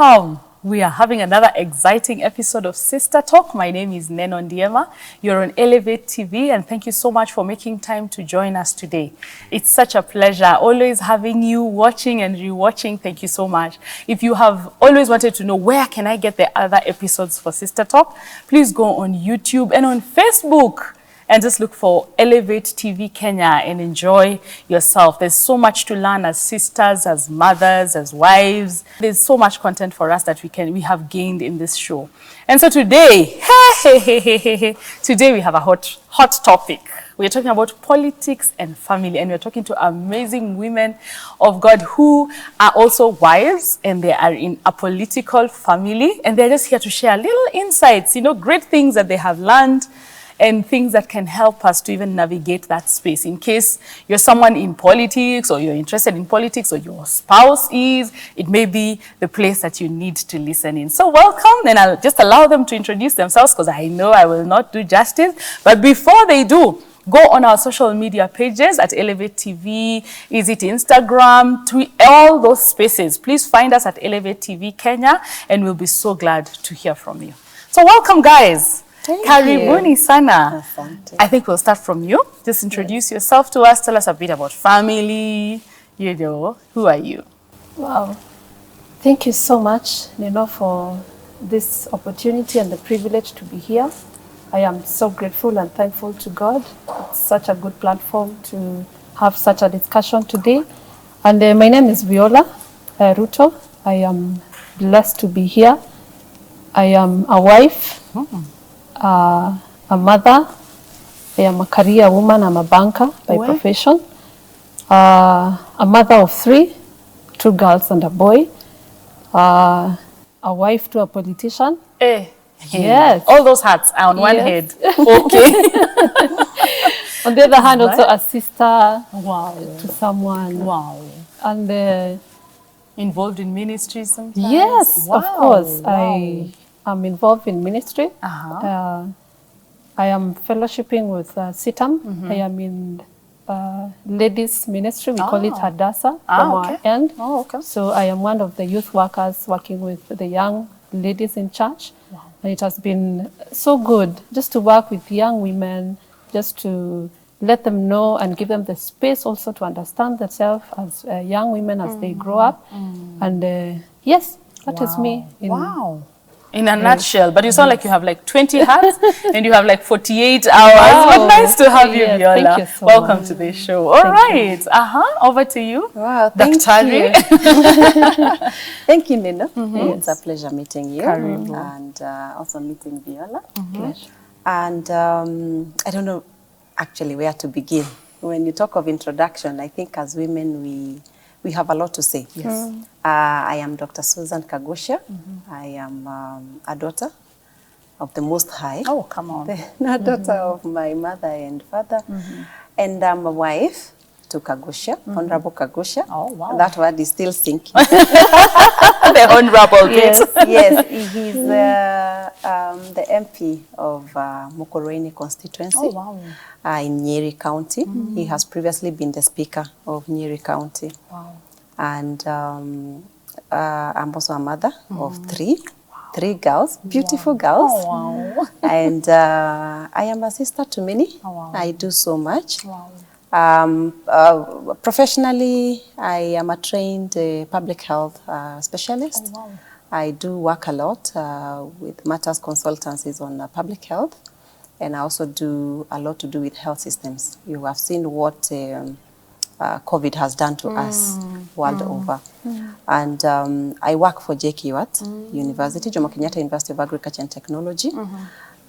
Welcome. We are having another exciting episode of Sister Talk. My name is Nenoh Ndiema. You're on Elevate TV, and thank you so much for making time to join us today. It's such a pleasure always having you watching and rewatching. Thank you so much. If you have always wanted to know where can I get the other episodes for Sister Talk, please go on YouTube and on Facebook and just look for Elevate TV Kenya and enjoy yourself. There's so much to learn as sisters, as mothers, as wives. There's so much content for us that we have gained in this show. And so today, today we have a hot topic. We're talking about politics and family, and we're talking to amazing women of God who are also wives, and they are in a political family, and they're just here to share little insights, great things that they have learned, and things that can help us to even navigate that space. In case you're someone in politics, or you're interested in politics, or your spouse is, it may be the place that you need to listen in. So welcome, and I'll just allow them to introduce themselves because I know I will not do justice. But before they do, go on our social media pages at Elevate TV, is it Instagram, tweet, all those spaces. Please find us at Elevate TV Kenya, and we'll be so glad to hear from you. So welcome, guys. Karibuni sana. Asante. I think we'll start from you. Just introduce yourself to us. Tell us a bit about family. Who are you? Wow. Thank you so much, Nenoh, for this opportunity and the privilege to be here. I am so grateful and thankful to God. It's such a good platform to have such a discussion today. And my name is Viola Ruto. I am blessed to be here. I am a wife. A mother. I am a career woman. I'm a banker by profession. A mother of 3, 2 girls and a boy. A wife to a politician. Yes. All those hats are on one head. Okay. On the other hand, also a sister to someone. Wow. And involved in ministry sometimes? Yes, of course. Wow. I'm involved in ministry. I am fellowshipping with SITAM. I am in ladies ministry. We call it Hadassah from our end. So I am one of the youth workers working with the young ladies in church. Wow. And it has been so good just to work with young women, just to let them know and give them the space also to understand themselves as young women as they grow up. And yes, that is me. In a nutshell, but you sound like you have like 20 hats and you have like 48 hours. But nice to have you, Viola. Thank you so Welcome much. to the show. All right. Over to you. Wow, thank you. Thank you, Nenoh. It's a pleasure meeting you. And also meeting Viola. And I don't know actually where to begin. When you talk of introduction, I think as women we have a lot to say. Yes. I am Dr. Susan Kagosha. I am a daughter of the Most High. Oh, come on. A daughter of my mother and father. And I'm a wife to Kagosha, Honorable Kagosha. Oh, wow. That word is still sinking. The honorable bit. Yes, he's the MP of Mukurweini constituency. Oh, wow. In Nyeri County. He has previously been the Speaker of Nyeri County. Wow. And I'm also a mother of 3 girls, beautiful girls. Oh, wow. And I am a sister to many. Oh, wow. I do so much. Wow. Professionally, I am a trained public health specialist. Oh, wow. I do work a lot with matters consultancies on public health. And I also do a lot to do with health systems. You have seen what COVID has done to us world over. And I work for JKUAT University, Jomo Kenyatta University of Agriculture and Technology.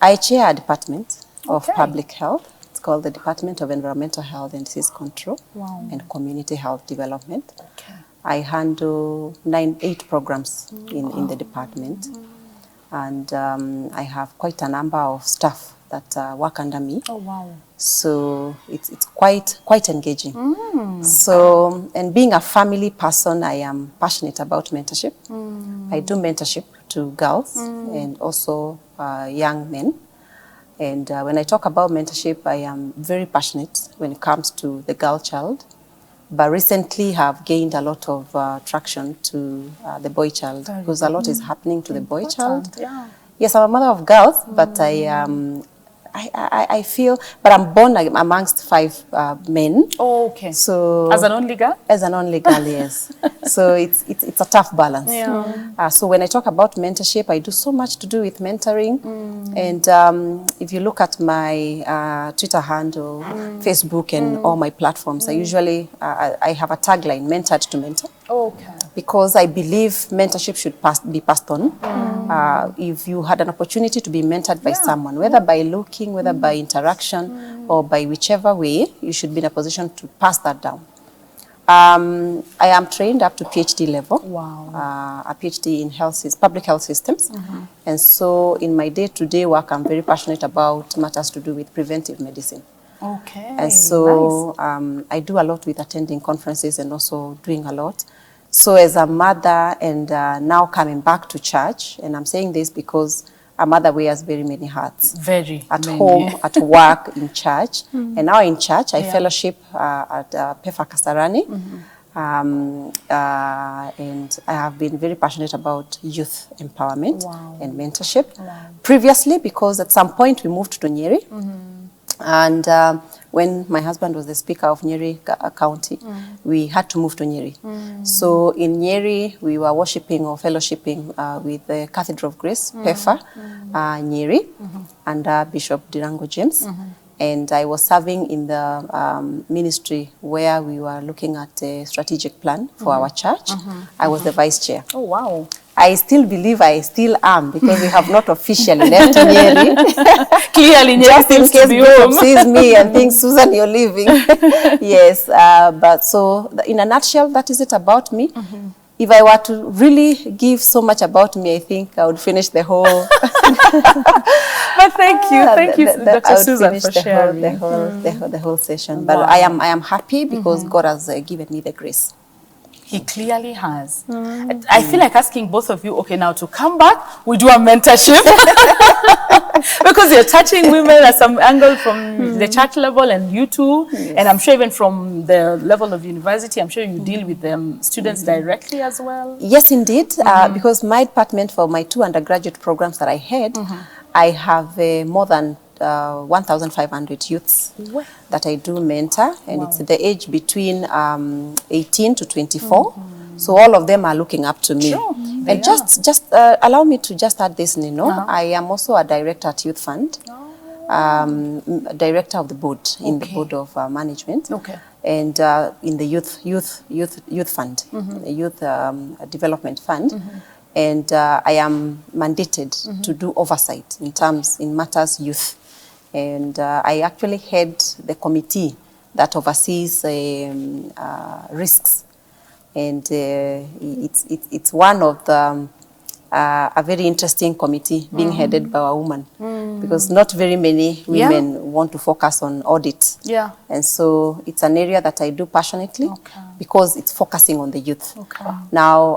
I chair a department of public health. It's called the Department of Environmental Health and Disease Control and Community Health Development. I handle 8 programs in the department. And I have quite a number of staff that work under me. Oh, wow. So it's quite engaging. So, and being a family person, I am passionate about mentorship. I do mentorship to girls and also young men. And when I talk about mentorship, I am very passionate when it comes to the girl child, but recently have gained a lot of traction to the boy child, because a lot is happening to the boy child. Yeah. Yes, I'm a mother of girls, but I feel, but I'm born amongst 5 men. Oh, okay. So As an only girl? As an only girl, yes. So it's a tough balance. Yeah. So when I talk about mentorship, I do so much to do with mentoring. And if you look at my Twitter handle, Facebook, and all my platforms, I usually I have a tagline: mentored to mentor. Okay. Because I believe mentorship should be passed on. If you had an opportunity to be mentored by someone, whether by looking, whether by interaction, or by whichever way, you should be in a position to pass that down. I am trained up to PhD level. Wow. A PhD in public health systems. And so in my day-to-day work, I'm very passionate about matters to do with preventive medicine. Okay. And so I do a lot with attending conferences and also doing a lot. So as a mother and now coming back to church, and I'm saying this because a mother wears very many hats. Very At many. home, at work, in church. And now in church, I fellowship at PEFA Kasarani. And I have been very passionate about youth empowerment and mentorship. Previously, because at some point we moved to Nyeri. And when my husband was the speaker of Nyeri County, we had to move to Nyeri. So in Nyeri, we were worshiping or fellowshipping with the Cathedral of Grace, PEFA, Nyeri, under Bishop Dirango James. And I was serving in the ministry where we were looking at a strategic plan for our church. I was the vice chair. Oh, wow. I still believe I still am, because we have not officially left Nyeri. Clearly, Nyeri Just in seems to case be Bishop home. sees me and thinks, Susan, you're leaving. Yes, but so in a nutshell, that is it about me. If I were to really give so much about me, I think I would finish the whole... But thank you, Dr. Susan, for sharing. The whole session. But I am happy because God has given me the grace. He clearly has. I feel like asking both of you, okay, now to come back, we do a mentorship. Because you're touching women at some angle from the church level, and you too. Yes. And I'm sure even from the level of university, I'm sure you deal with them students directly as well. Yes, indeed. Because my department, for my 2 undergraduate programs that I had, I have more than 1,500 youths that I do mentor, and it's the age between 18 to 24. So all of them are looking up to me. Sure, and just allow me to just add this, Nenoh. I am also a director at Youth Fund, director of the board in the board of management, and in the youth fund, the youth development fund. And I am mandated to do oversight in matters youth. And I actually head the committee that oversees risks. And it's one of the, a very interesting committee being headed by a woman. Because not very many women want to focus on audit. And so it's an area that I do passionately because it's focusing on the youth. Now,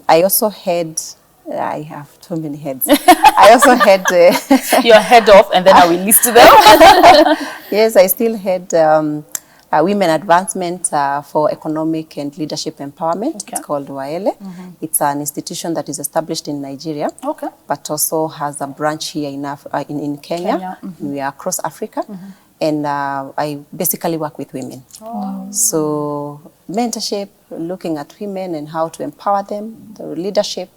I also head... I have too many heads. I also had... You're head of, and then I will list them. Yes, I still had Women Advancement for Economic and Leadership Empowerment. It's called WAELE. It's an institution that is established in Nigeria, but also has a branch here in Kenya. We are across Africa. And I basically work with women. So mentorship, looking at women and how to empower them, the leadership,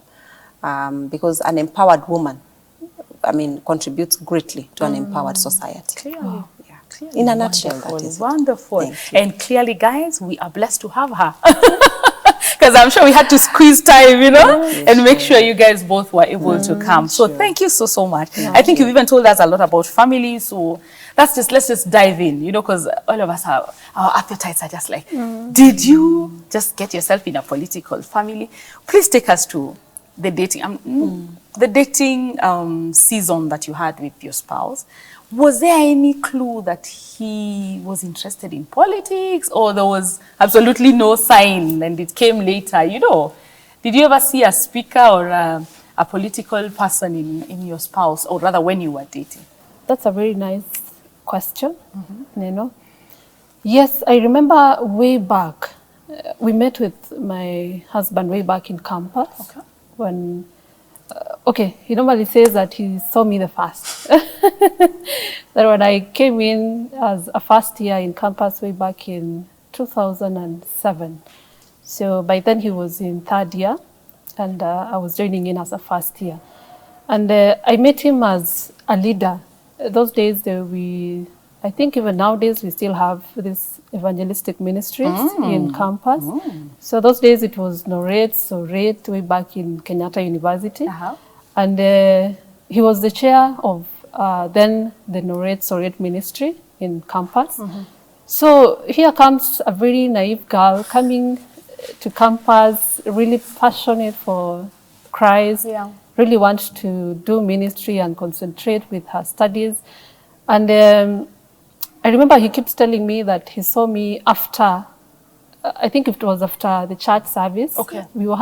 because an empowered woman, contributes greatly to an empowered society. Clearly. Clearly. In a nutshell, that is wonderful. And clearly, guys, we are blessed to have her. Because I'm sure we had to squeeze time, and make sure you guys both were able to come. So thank you so much. I think you've even told us a lot about family. So let's just dive in, because all of us our appetites are just like, did you just get yourself in a political family? Please take us to the dating season that you had with your spouse. Was there any clue that he was interested in politics, or there was absolutely no sign and it came later, Did you ever see a speaker or a political person in your spouse, or rather when you were dating? That's a very nice question, Nenoh. Yes, I remember way back. We met with my husband way back in campus. Okay. When, okay, he normally says that he saw me the first. That when I came in as a first year in campus way back in 2007. So by then he was in third year, and I was joining in as a first year. And I met him as a leader. Those days I think even nowadays we still have this evangelistic ministries in campus. So those days it was Norate way back in Kenyatta University. And he was the chair of then the Norate ministry in campus. So here comes a very naive girl coming to campus, really passionate for Christ, really wants to do ministry and concentrate with her studies. And I remember he keeps telling me that he saw me after, I think it was after the church service. Okay. We were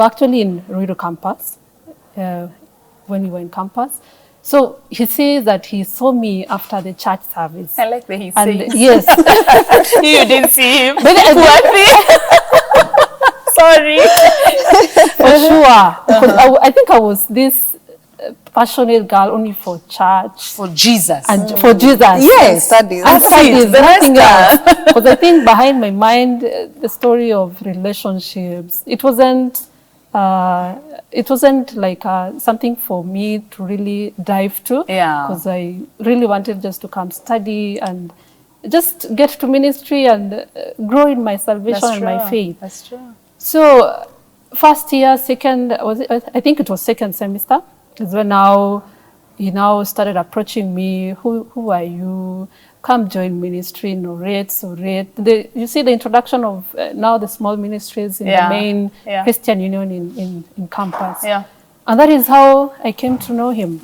actually in Ruiru campus when we were in campus. So he says that he saw me after the church service. I like that he And says. yes. You didn't see him. But Sorry. for sure. Because I think I was this passionate girl only for church. For Jesus. And for Jesus. Yes, studies. And studies, the nothing rest else. Because I think behind my mind, the story of relationships, it wasn't like something for me to really dive to. Yeah. Because I really wanted just to come study and just get to ministry and grow in my salvation and my faith. That's true. So first year, I think it was second semester, is when he now started approaching me. Who are you? Come join ministry, Norate. You see the introduction of now the small ministries in the main Christian Union in campus. Yeah. And that is how I came to know him.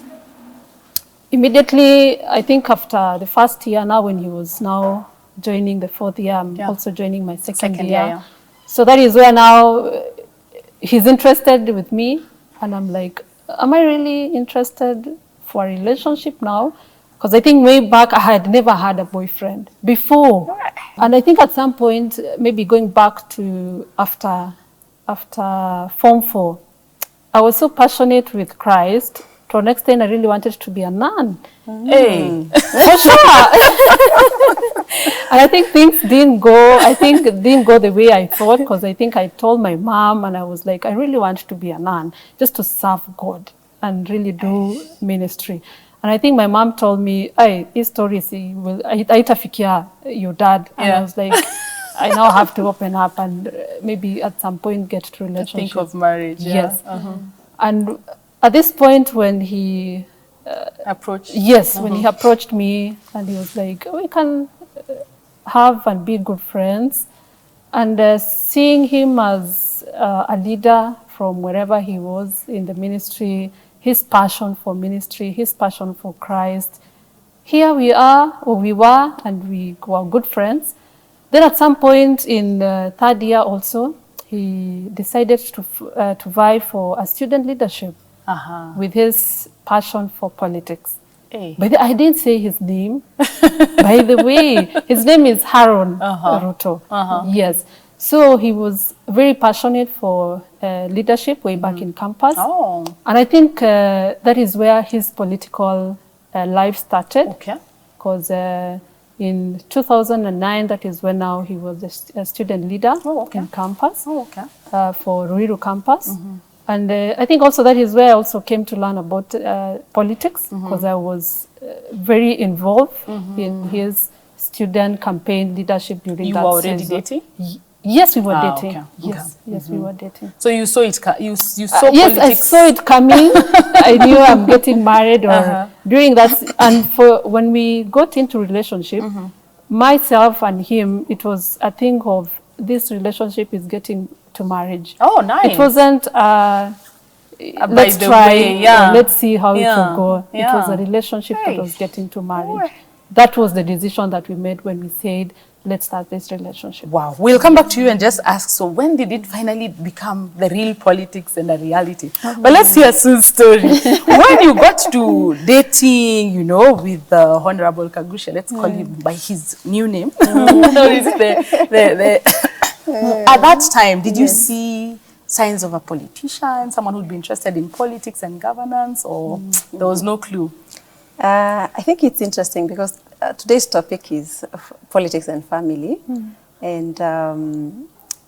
Immediately, I think after the first year, now when he was now joining the fourth year, I'm also joining my second year. Yeah. So that is where now he's interested with me. And I'm like, am I really interested for a relationship now? Because I think way back, I had never had a boyfriend before. And I think at some point, maybe going back to after Form 4, I was so passionate with Christ. To an extent, I really wanted to be a nun. Hey. For sure. And I think things didn't go the way I thought, because I think I told my mom, and I was like, I really want to be a nun, just to serve God and really do ministry. And I think my mom told me, his story haitafikia your dad. And I was like, I now have to open up and maybe at some point get to relationship. Think of marriage. Yes. And at this point when he approached. Yes, when he approached me and he was like, we can have and be good friends. And seeing him as a leader from wherever he was in the ministry, his passion for ministry, his passion for Christ. Here we were, and we were good friends. Then at some point in third year also, he decided to vie for a student leadership with his passion for politics. Hey. But I didn't say his name. By the way, his name is Haron Ruto. Yes. So he was very passionate for leadership way back in campus. Oh. And I think that is where his political life started. Okay. Because in 2009, that is when now he was a student leader in campus for Ruiru campus. And I think also that is where I also came to learn about politics, because I was very involved in his student campaign leadership during that season. You were already dating? Yes, we were dating. Okay. Yes, we were dating. So you saw it, you saw yes, politics. I saw it coming. I knew I'm getting married or during that. And when we got into relationship, myself and him, it was a thing of this relationship is getting to marriage. Oh, nice. It wasn't, let's try, let's see how it will go. It was a relationship that was getting to marriage. that was the decision that we made when we said, let's start this relationship. Wow. We'll come back to you and just ask, so when did it finally become the real politics and the reality? But let's hear Sue's story. When you got to dating, you know, with the Honorable Kagusha, let's call him by his new name. Or is it at that time, did you see signs of a politician, someone who'd be interested in politics and governance, or there was no clue? I think it's interesting because today's topic is politics and family, and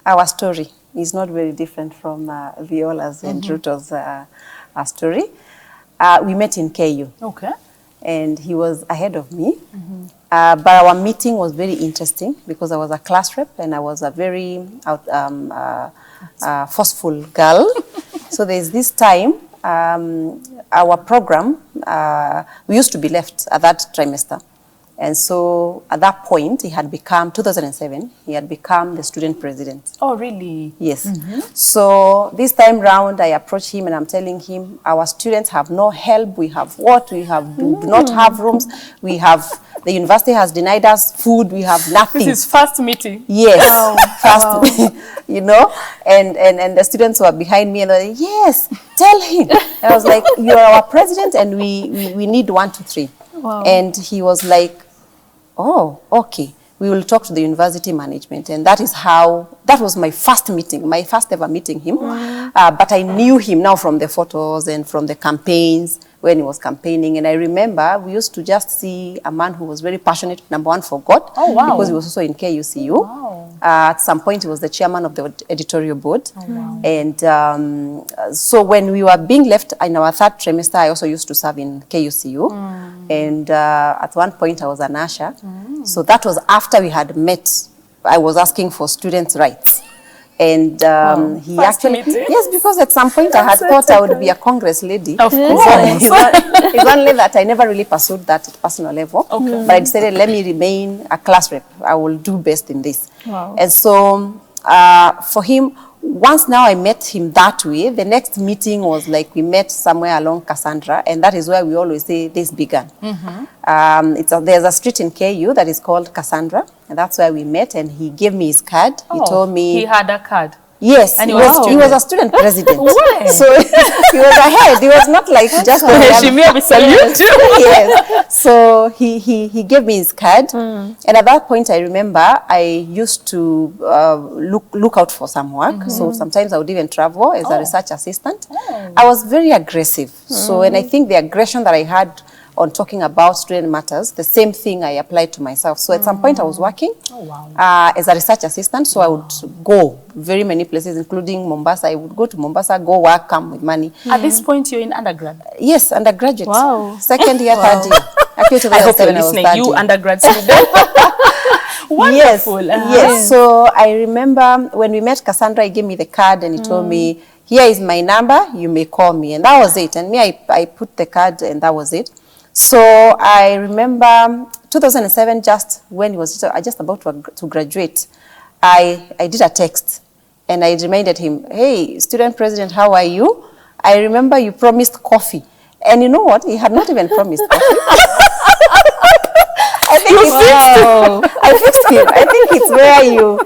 our story is not very different from Viola's and Ruto's story. We met in KU. Okay. And he was ahead of me. But our meeting was very interesting because I was a class rep and I was a very forceful girl. So there's this time, our program, we used to be left at that trimester. And so at that point, he had become, 2007, he had become the student president. Oh, really? Yes. So this time round, I approached him and I'm telling him, our students have no help. We have what? We have do not have rooms. We have, the university has denied us food. We have nothing. This is first meeting. Yes. First, you know, and the students were behind me and they're like, yes, tell him. And I was like, you're our president and we need 1, 2, 3. Wow. And he was like, oh, okay, we will talk to the university management. And that is how, that was my first meeting, my first ever meeting him. But I knew him now from the photos and from the campaigns when he was campaigning. And I remember we used to just see a man who was very passionate, number one, for God. Oh, wow. Because he was also in KUCU. Wow. At some point, he was the chairman of the editorial board. Oh, wow. And so when we were being left in our third trimester, I also used to serve in KUCU. And at one point, I was an usher. So that was after we had met. I was asking for students' rights. And he First actually, meeting. yes, because at some point I had thought I would be a Congress lady. Of course. It's only that I never really pursued that at personal level. Okay. But I decided, let me remain a class rep. I will do best in this. Wow. And so for him, once now I met him that way, the next meeting was like we met somewhere along Cassandra, and that is where we always say this began. There's a street in KU that is called Cassandra, and that's where we met, and he gave me his card. He told me... He had a card. Yes, And he he was a student president. Wow. So he was ahead. He was not like just... Shimia, salute you. Yes. So he gave me his card. And at that point, I remember I used to look out for some work. So sometimes I would even travel as a research assistant. I was very aggressive. So, and I think the aggression that I had on talking about student matters, the same thing I applied to myself. So at some point I was working as a research assistant, so I would go very many places, including Mombasa. I would go to Mombasa, go work, come with money. At this point, you're in undergrad. Yes, undergraduate. Wow. Second year, third year. Actually, I hope you're 2007 I was listening. 30. You undergrad student. Wonderful. Yes. So I remember when we met Cassandra, he gave me the card and he told me, here is my number, you may call me. And that was it. And me, I put the card and that was it. So I remember 2007, just when he was just about to graduate, I did a text and I reminded him, hey, student president, how are you? I remember you promised coffee. And you know what? He had not even promised coffee. I think I fixed him. I think it's where you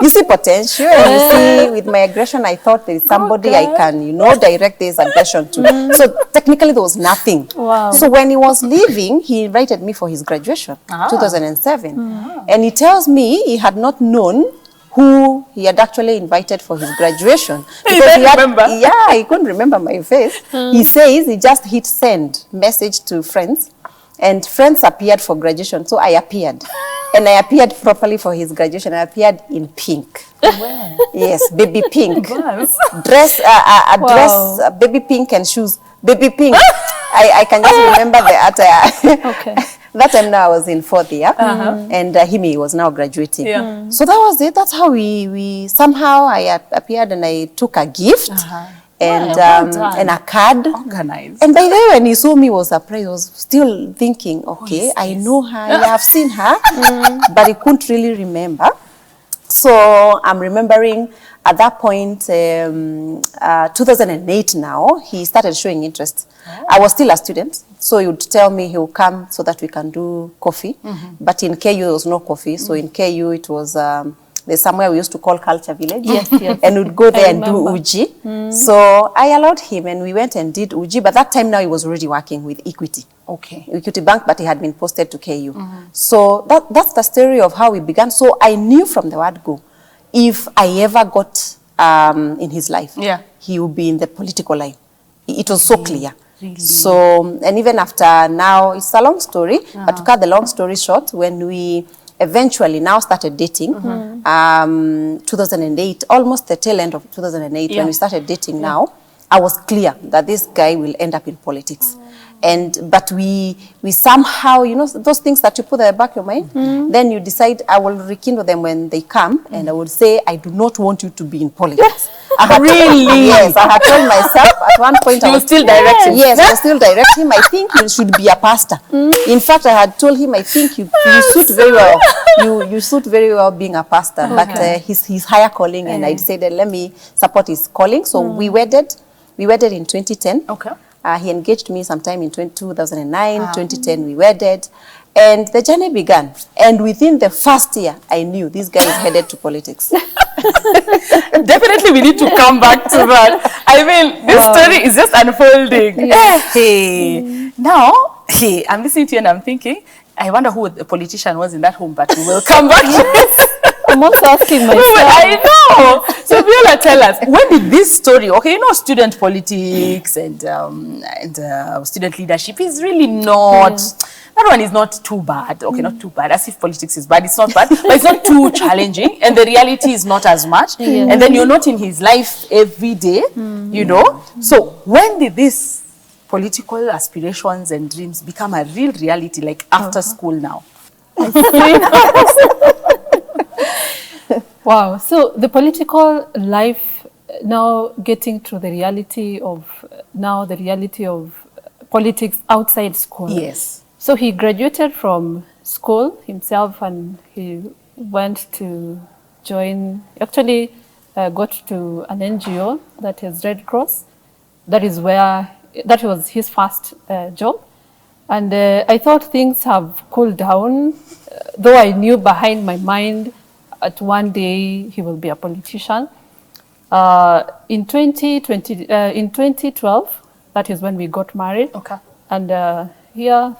see potential and you see with my aggression, I thought there is somebody I can, direct this aggression to. So technically there was nothing. Wow. So when he was leaving, he invited me for his graduation, 2007. And he tells me he had not known who he had actually invited for his graduation. Because he couldn't remember my face. He says he just hit send message to friends. And friends appeared for graduation, so I appeared. And I appeared properly for his graduation. I appeared in pink. Wow. Yes, baby pink. Yes. Dress, dress, baby pink and shoes. Baby pink. I can just remember the attire. Okay. That time now I was in fourth year. And he was now graduating. Yeah. So that was it. That's how we somehow I appeared and I took a gift. And and a card. Organized. And by the way, when he saw me, he was surprised. He was still thinking, okay, I know her, I have seen her, but he couldn't really remember. So I'm remembering at that point, 2008 now, he started showing interest. I was still a student, So he would tell me he will come so that we can do coffee. But in KU, there was no coffee. So in KU, it was, there's somewhere we used to call Culture Village. Yes, yes. And we'd go there and do remember. uji. So I allowed him and we went and did uji. But that time now he was already working with Equity. Okay. Equity Bank, but he had been posted to KU. So that's the story of how we began. So I knew from the word go, if I ever got in his life, Yeah. he would be in the political line. It was so clear. Really? So, and even after now, it's a long story, but to cut the long story short, when we eventually now started dating, 2008, almost the tail end of 2008, Yeah. when we started dating now, I was clear that this guy will end up in politics. But we somehow, you know, those things that you put at the back of your mind, then you decide, I will rekindle them when they come, and I would say, I do not want you to be in politics. Really? Yes, I had told myself at one point. You I will was still direct him? Yes, I will still direct him. I think you should be a pastor. In fact, I had told him, I think you suit very well. You suit very well being a pastor, but his higher calling, and I decided, let me support his calling. So we wedded. We wedded in 2010. Okay. He engaged me sometime in 2009, 2010 we wedded, and the journey began. And within the first year, I knew this guy is headed to politics. Definitely we need to come back to that. I mean, this story is just unfolding. Hey, now, I'm listening to you and I'm thinking, I wonder who the politician was in that home, but we will come back to this. I'm also asking myself. I know. So Viola, tell us, when did this story, okay, you know, student politics and student leadership is really not, that one is not too bad. Okay, not too bad, as if politics is bad. It's not bad, but it's not too challenging, and the reality is not as much. And then you're not in his life every day, you know. So when did this political aspirations and dreams become a real reality, like after school now? Wow. So the political life now getting to the reality of politics outside school. Yes. So he graduated from school himself and he went to join, actually got to an NGO that is Red Cross. That was his first job. And I thought things have cooled down, though I knew behind my mind at one day he will be a politician. In 2012, that is when we got married. Okay. And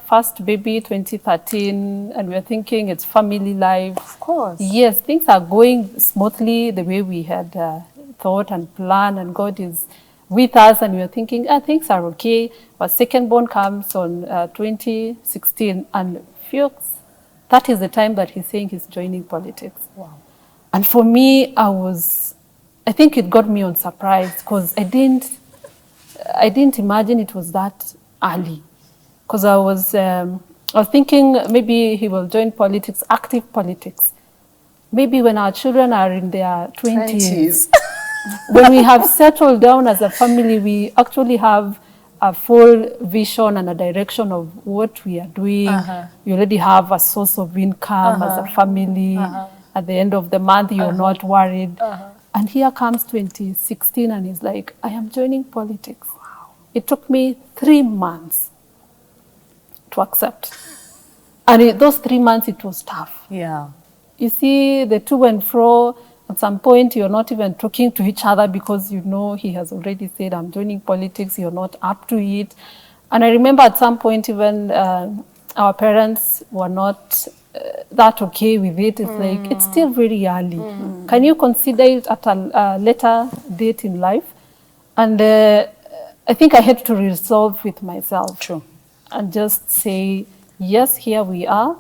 first baby 2013, and we're thinking it's family life. Of course. Yes, things are going smoothly the way we had thought and planned, and God is with us, and we were thinking, things are okay. Our second born comes on 2016, and that is the time that he's saying he's joining politics. Wow. And for me, I think it got me on surprise, because I didn't imagine it was that early. Because I was thinking maybe he will join politics, active politics, maybe when our children are in their 20s. When we have settled down as a family, we actually have a full vision and a direction of what we are doing. You already have a source of income as a family. At the end of the month, you're not worried. And here comes 2016, and he's like, I am joining politics. Wow. It took me 3 months to accept. And those 3 months, it was tough. Yeah. You see, the to and fro. At some point, you're not even talking to each other because you know he has already said, I'm joining politics, you're not up to it. And I remember at some point even our parents were not that okay with it. It's like, it's still very early. Can you consider it at a later date in life? And I think I had to resolve with myself. True. And just say, yes, here we are.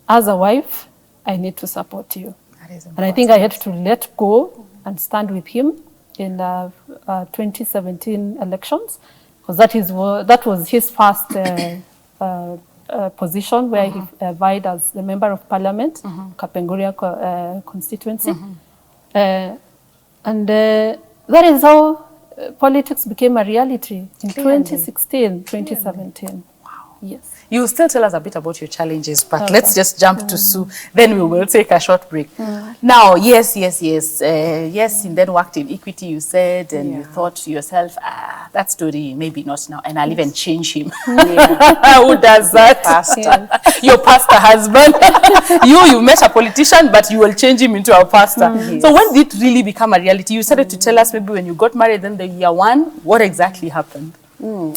As a wife, I need to support you. And I think I had to let go and stand with him in 2017 elections, because that was his first position where he vied as the Member of Parliament, Kapenguria constituency. And that is how politics became a reality in 2016, 2017. Wow. Yes. You will still tell us a bit about your challenges, but let's just jump to Sue. Then we will take a short break. Now, yes, and then worked in Equity, you said, and you thought to yourself, that story, maybe not now, and I'll even change him. Who does that? Pastor. Your pastor husband. You met a politician, but you will change him into a pastor. So when did it really become a reality? You started to tell us maybe when you got married, then the year one, what exactly happened?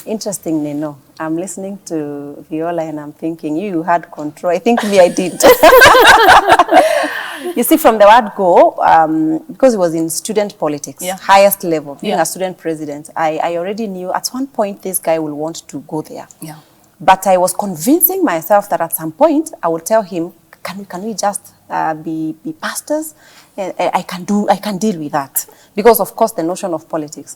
Interesting, Nenoh. I'm listening to Viola and I'm thinking, you had control. I think me, I did. You see, from the word go, because it was in student politics, highest level, being a student president, I already knew at one point this guy will want to go there. Yeah. But I was convincing myself that at some point I would tell him, can we just be pastors? I can deal with that. Because, of course, the notion of politics.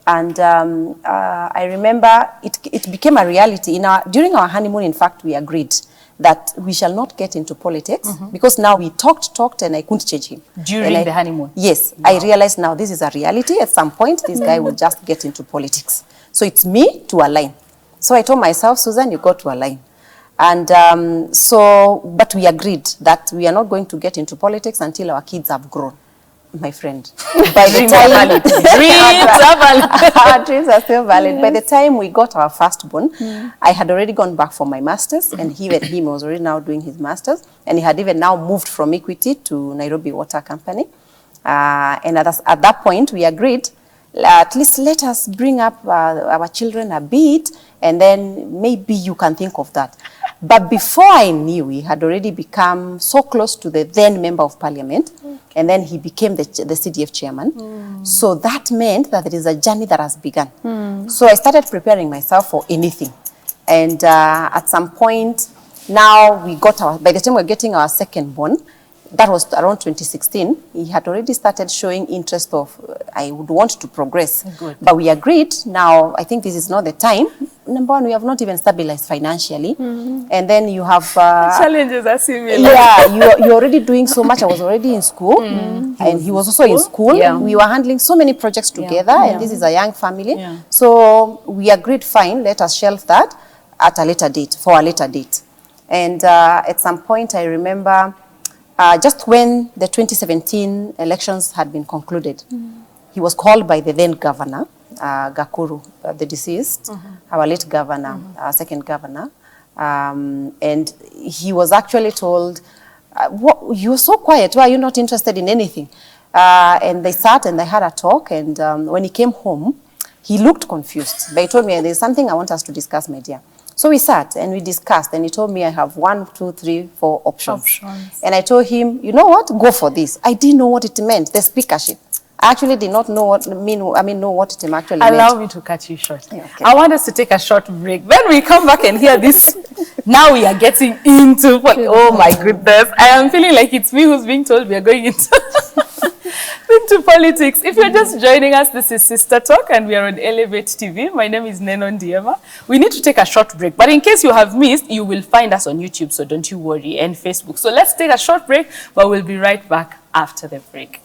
And I remember it became a reality. During our honeymoon, in fact, we agreed that we shall not get into politics because now we talked and I couldn't change him. During the honeymoon? Yes. Wow. I realized now this is a reality. At some point, this guy will just get into politics. So it's me to align. So I told myself, Susan, you got to align. And but we agreed that we are not going to get into politics until our kids have grown. My friend, by the time our dreams are still valid. Yes. By the time we got our firstborn, I had already gone back for my masters, and he was already now doing his masters, and he had even now moved from Equity to Nairobi Water Company. And at that point, we agreed, at least let us bring up our children a bit, and then maybe you can think of that. But before I knew, he had already become so close to the then Member of Parliament, and then he became the CDF chairman. So that meant that there is a journey that has begun. So I started preparing myself for anything. And at some point, now by the time we're getting our second born, that was around 2016, he had already started showing interest of, I would want to progress. Good. But we agreed, now I think this is not the time. Number one, we have not even stabilized financially. And then you have... challenges are similar. Yeah, you're already doing so much. I was already in school, and he was also in school. Yeah. We were handling so many projects together, and this is a young family. Yeah. So we agreed, fine, let us shelve that at a later date, for a later date. And at some point, I remember... just when the 2017 elections had been concluded, he was called by the then governor, Gakuru, the deceased, our late governor, our second governor, and he was actually told, you're so quiet, why are you not interested in anything? And they sat and they had a talk, and when he came home, he looked confused. But he told me, there's something I want us to discuss, my dear. So we sat and we discussed, and he told me I have 1, 2, 3, 4 options. And I told him, you know what, go for this. I didn't know what it meant, the speakership. I actually did not know what it actually meant. Allow me to cut you short. Okay. I want us to take a short break. When we come back and hear this, now we are getting into, oh my goodness. I am feeling like it's me who's being told we are going into politics. If you're just joining us, this is Sister Talk, and we are on Elevate TV. My name is Nenoh Ndiema. We need to take a short break, but in case you have missed, you will find us on YouTube, so don't you worry, and Facebook. So let's take a short break, but we'll be right back after the break.